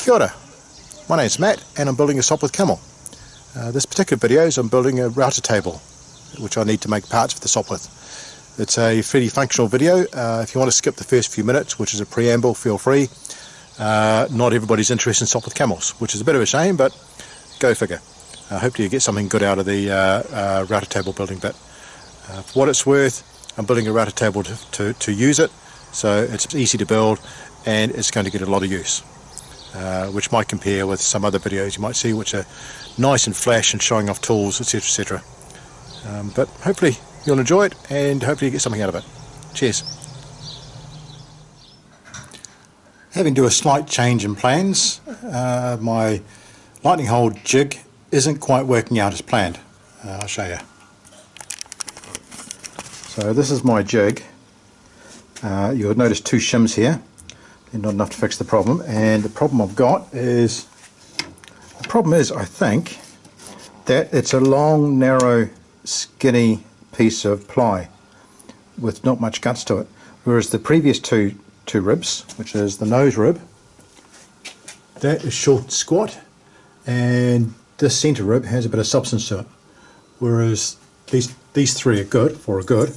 Kia ora. My name's Matt and I'm building a Sopwith Camel. This particular video is I'm building a router table which I need to make parts for the Sopwith. It's a fairly functional video. If you want to skip the first few minutes, which is a preamble, feel free. Not everybody's interested in Sopwith camels, which is a bit of a shame, but go figure. Hopefully you get something good out of the router table building bit. For what it's worth, I'm building a router table to use it, so it's easy to build and it's going to get a lot of use. Which might compare with some other videos you might see which are nice and flash and showing off tools, etc, etc. But hopefully you'll enjoy it and hopefully you get something out of it. Cheers. Having to do a slight change in plans, my lightning hole jig isn't quite working out as planned. I'll show you. So this is my jig. You'll notice two shims here. They're not enough to fix the problem, and the problem I've got is, I think that it's a long, narrow, skinny piece of ply with not much guts to it, whereas the previous two ribs, which is the nose rib, that is short and squat, and this centre rib has a bit of substance to it, whereas these three are good.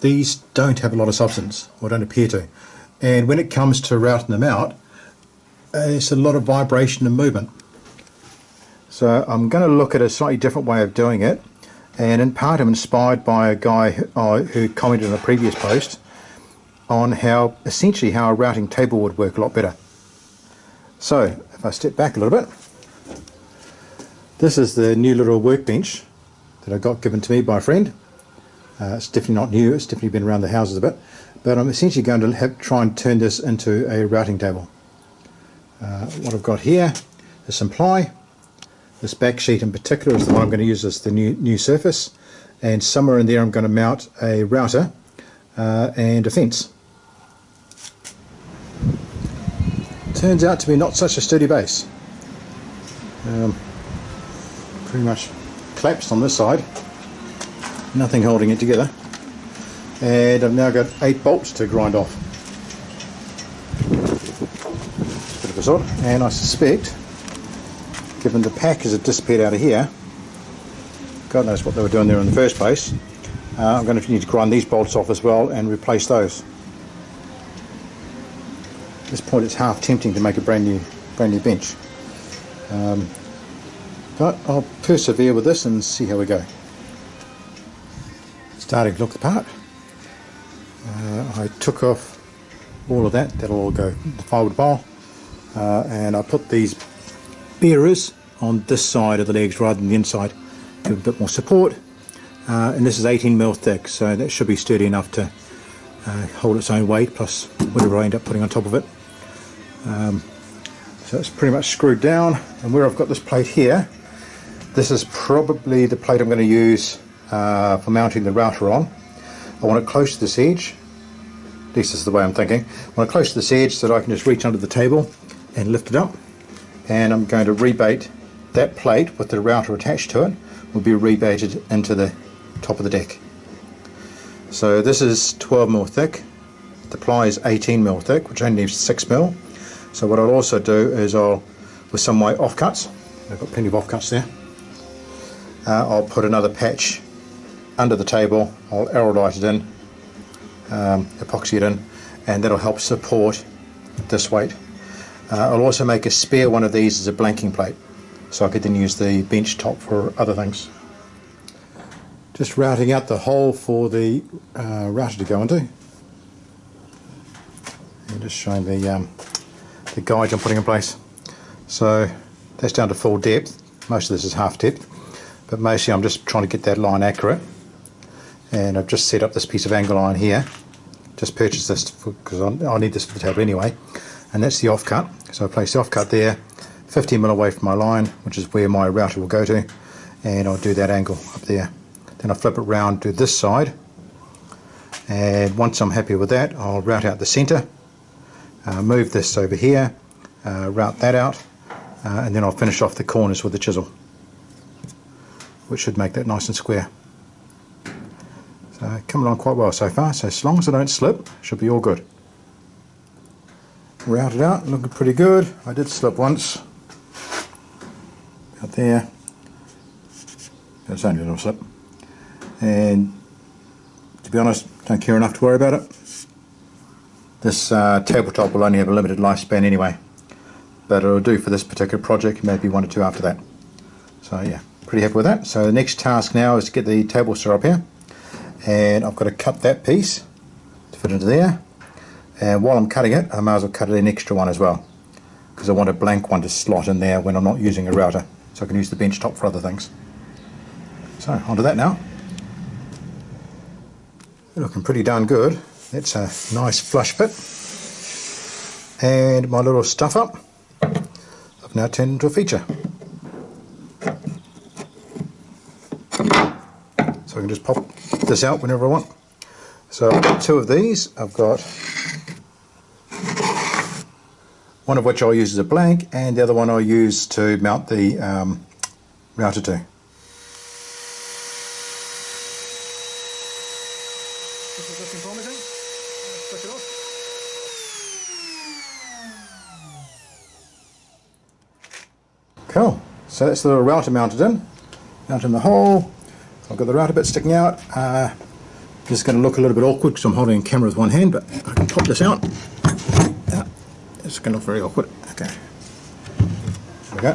These don't have a lot of substance, or don't appear to. And when it comes to routing them out, it's a lot of vibration and movement. So I'm going to look at a slightly different way of doing it, and in part I'm inspired by a guy who commented on a previous post on essentially how a routing table would work a lot better. So if I step back a little bit, this is the new little workbench that I got given to me by a friend. It's definitely not new, it's definitely been around the houses a bit. But I'm essentially going to try and turn this into a routing table. What I've got here is some ply. This back sheet in particular is the one I'm going to use as the new surface. And somewhere in there I'm going to mount a router and a fence. Turns out to be not such a sturdy base. Pretty much collapsed on this side. Nothing holding it together. And I've now got 8 bolts to grind off. Bit of a sort, and I suspect, given the packers have disappeared out of here, God knows what they were doing there in the first place, I'm going to need to grind these bolts off as well and replace those. At this point it's half tempting to make a brand new bench. But I'll persevere with this and see how we go. Starting to look the part. I took off all of that'll all go in the firewood pile, and I put these bearers on this side of the legs rather than the inside, give a bit more support, and this is 18mm thick, so that should be sturdy enough to hold its own weight plus whatever I end up putting on top of it. So it's pretty much screwed down, and where I've got this plate here, this is probably the plate I'm going to use for mounting the router on. I want it close to this edge, at least this is the way I'm thinking. I want it close to this edge so that I can just reach under the table and lift it up, and I'm going to rebait that plate with the router attached to it, will be rebaited into the top of the deck. So this is 12mm thick, the ply is 18mm thick, which only needs 6mm. So what I'll also do is with some of my offcuts, I've got plenty of offcuts there, I'll put another patch under the table, I'll aerolite it in, epoxy it in, and that'll help support this weight. I'll also make a spare one of these as a blanking plate, so I could then use the bench top for other things. Just routing out the hole for the router to go into, and just showing the guides I'm putting in place. So that's down to full depth, most of this is half depth, but mostly I'm just trying to get that line accurate. And I've just set up this piece of angle iron here, just purchased this because I'll need this for the table anyway, and that's the offcut. So I place the offcut there, 15mm away from my line, which is where my router will go to, and I'll do that angle up there. Then I'll flip it round to this side, and once I'm happy with that, I'll route out the centre, move this over here, route that out, and then I'll finish off the corners with the chisel, which should make that nice and square. Coming along quite well so far, so as long as I don't slip, should be all good. routed out, looking pretty good. I did slip once. Out there. It's only a little slip. And to be honest, don't care enough to worry about it. This tabletop will only have a limited lifespan anyway, but it'll do for this particular project, maybe one or two after that. So yeah, pretty happy with that. So the next task now is to get the table saw up here, and I've got to cut that piece to fit into there. And while I'm cutting it, I might as well cut an extra one as well, because I want a blank one to slot in there when I'm not using a router, so I can use the bench top for other things. So onto that now. Looking pretty darn good. That's a nice flush fit. And my little stuff up, I've now turned into a feature. So I can just pop this out whenever I want. So I've got two of these. I've got one of which I'll use as a blank, and the other one I'll use to mount the router to. This is looking promising. Let's switch it off. Cool. So that's the little router mounted in the hole. I've got the router bit sticking out. This is going to look a little bit awkward because I'm holding a camera with one hand, but I can pop this out. It's going to look very awkward. Okay. There we go.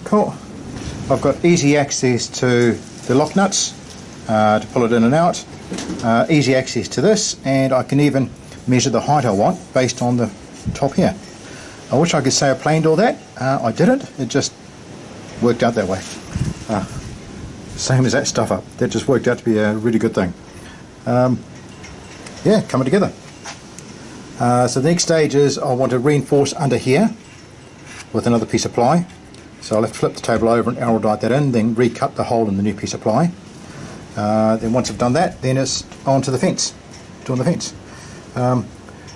Cool. I've got easy access to the lock nuts to pull it in and out. Easy access to this, and I can even measure the height I want based on the top here. I wish I could say I planned all that. I didn't. It just worked out that way. Same as that stuff up. That just worked out to be a really good thing. Yeah, coming together. So the next stage is I want to reinforce under here with another piece of ply. So I'll have to flip the table over and araldite that in, then recut the hole in the new piece of ply. Then once I've done that, then it's on to the fence, doing the fence.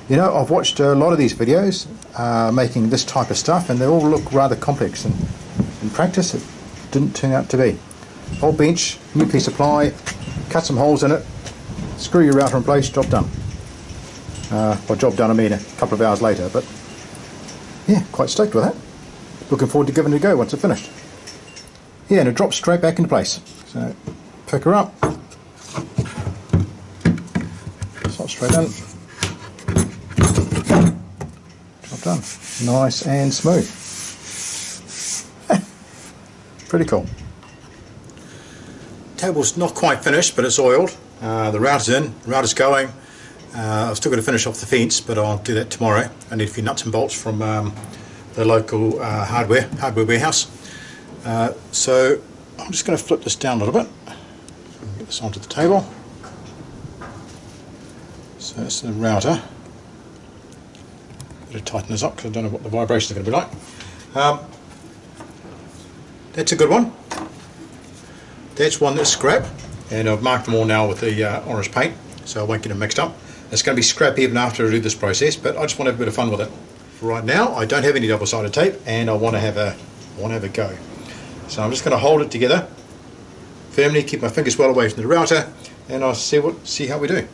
You know, I've watched a lot of these videos making this type of stuff, and they all look rather complex, and in practice it didn't turn out to be. Whole bench, new piece of ply, cut some holes in it, screw your router in place, job done. Well, job done I mean a couple of hours later, but yeah, quite stoked with that. Looking forward to giving it a go once it's finished. Yeah, and it drops straight back into place. So pick her up, slot straight in, job done. Nice and smooth. Pretty cool. Table's not quite finished, but it's oiled. The router's in, the router's going. I've still got to finish off the fence, but I'll do that tomorrow. I need a few nuts and bolts from the local hardware warehouse. So I'm just going to flip this down a little bit. Get this onto the table. So that's the router. Better tighten this up because I don't know what the vibrations are going to be like. That's a good one. That's one that's scrap, and I've marked them all now with the orange paint, so I won't get them mixed up. It's going to be scrap even after I do this process, but I just want to have a bit of fun with it. For right now, I don't have any double-sided tape, and I want to have a go. So I'm just going to hold it together firmly, keep my fingers well away from the router, and I'll see how we do.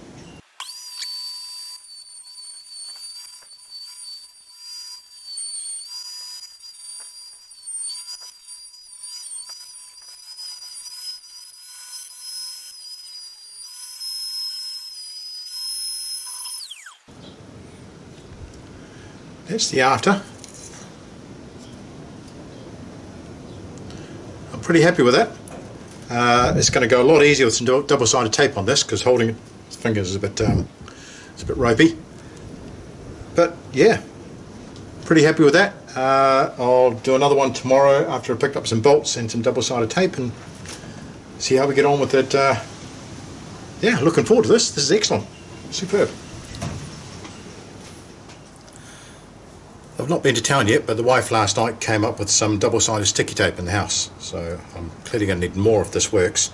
That's the after. I'm pretty happy with that. It's going to go a lot easier with some double-sided tape on this because holding it with fingers is a bit ropey. But yeah, pretty happy with that. I'll do another one tomorrow after I picked up some bolts and some double-sided tape and see how we get on with it. Yeah, looking forward to this. This is excellent. Superb. I've not been to town yet, but the wife last night came up with some double-sided sticky tape in the house, so I'm clearly going to need more if this works.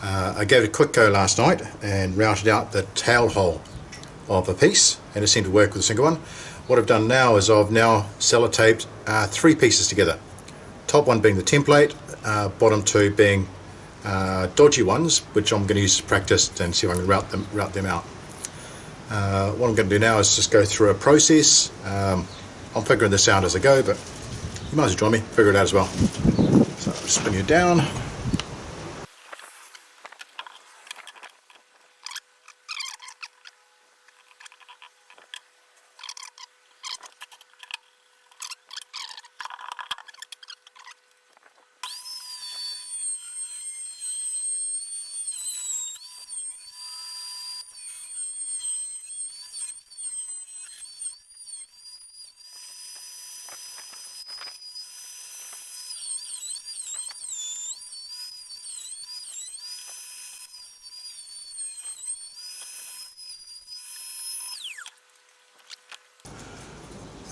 I gave it a quick go last night and routed out the tail hole of a piece, and it seemed to work with a single one. What I've done now is I've now sellotaped 3 pieces together. Top one being the template, bottom 2 being dodgy ones, which I'm going to use to practice and see if I can route them out. What I'm going to do now is just go through a process. I'm figuring this out as I go, but you might as well join me, figure it out as well. So I'll spin you down.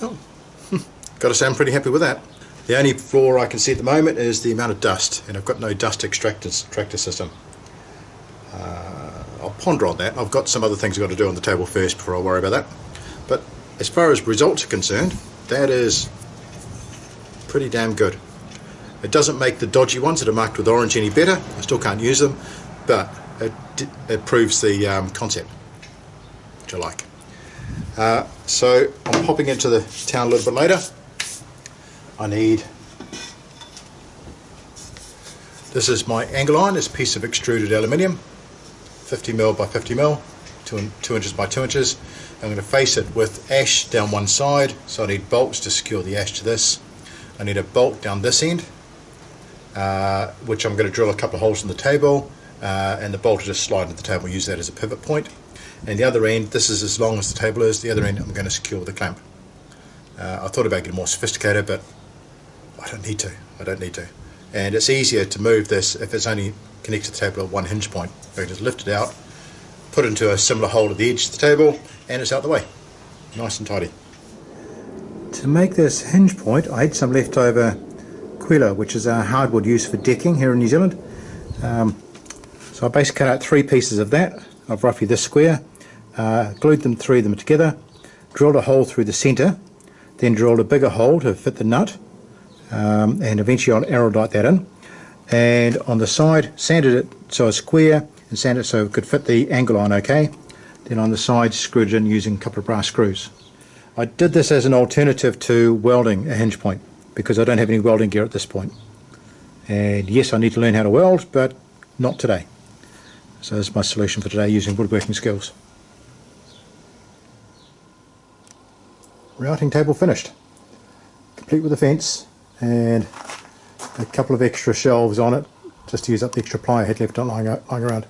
Oh, got to say I'm pretty happy with that. The only flaw I can see at the moment is the amount of dust, and I've got no dust extractor system. I'll ponder on that. I've got some other things I've got to do on the table first before I worry about that. But as far as results are concerned, that is pretty damn good. It doesn't make the dodgy ones that are marked with orange any better. I still can't use them, but it proves the concept, which I like. So I'm popping into the town a little bit later. I need, this is my angle iron, this piece of extruded aluminium, 50mm by 50mm, 2 inches by 2 inches. I'm going to face it with ash down one side, so I need bolts to secure the ash to this. I need a bolt down this end, which I'm going to drill a couple of holes in the table, and the bolt will just slide into the table. Use that as a pivot point. And the other end, this is as long as the table is, the other end I'm going to secure with a clamp. I thought about getting more sophisticated, but I don't need to. And it's easier to move this if it's only connected to the table at one hinge point. I can just lift it out, put it into a similar hole at the edge of the table, and it's out the way. Nice and tidy. To make this hinge point, I had some leftover quilla, which is a hardwood used for decking here in New Zealand. So I basically cut out 3 pieces of that, of roughly this square, glued them 3 of them together, drilled a hole through the centre, then drilled a bigger hole to fit the nut, and eventually I'll aerolite that in. And on the side, sanded it so it's square, and sanded it so it could fit the angle iron okay. Then on the side, screwed it in using a couple of brass screws. I did this as an alternative to welding a hinge point, because I don't have any welding gear at this point. And yes, I need to learn how to weld, but not today. So that's my solution for today, using woodworking skills. Routing table finished. Complete with the fence and a couple of extra shelves on it, just to use up the extra ply I had left lying around.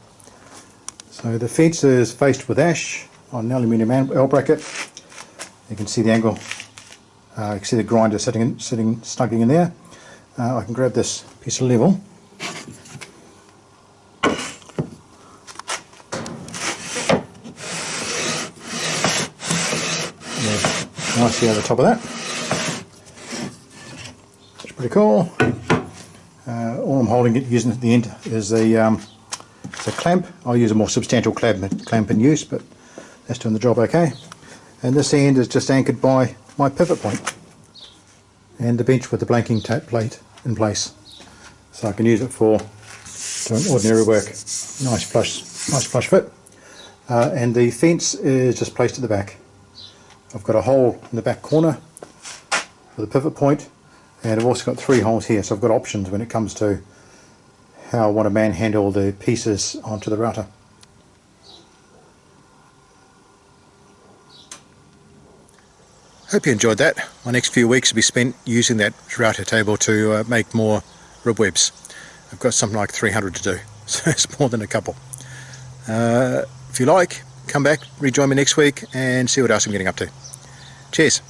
So the fence is faced with ash on an aluminium L bracket. You can see the angle. You can see the grinder sitting snugly in there. I can grab this piece of level. Nicely over the top of that. It's pretty cool. All I'm holding it using at the end is a clamp. I'll use a more substantial clamp in use, but that's doing the job okay. And this end is just anchored by my pivot point and the bench with the blanking tape plate in place, so I can use it for doing ordinary work. Nice flush fit. And the fence is just placed at the back. I've got a hole in the back corner for the pivot point, and I've also got 3 holes here, so I've got options when it comes to how I want to manhandle the pieces onto the router. Hope you enjoyed that. My next few weeks will be spent using that router table to make more rib webs. I've got something like 300 to do, so it's more than a couple. If you like, come back, rejoin me next week and see what else I'm getting up to. Cheers.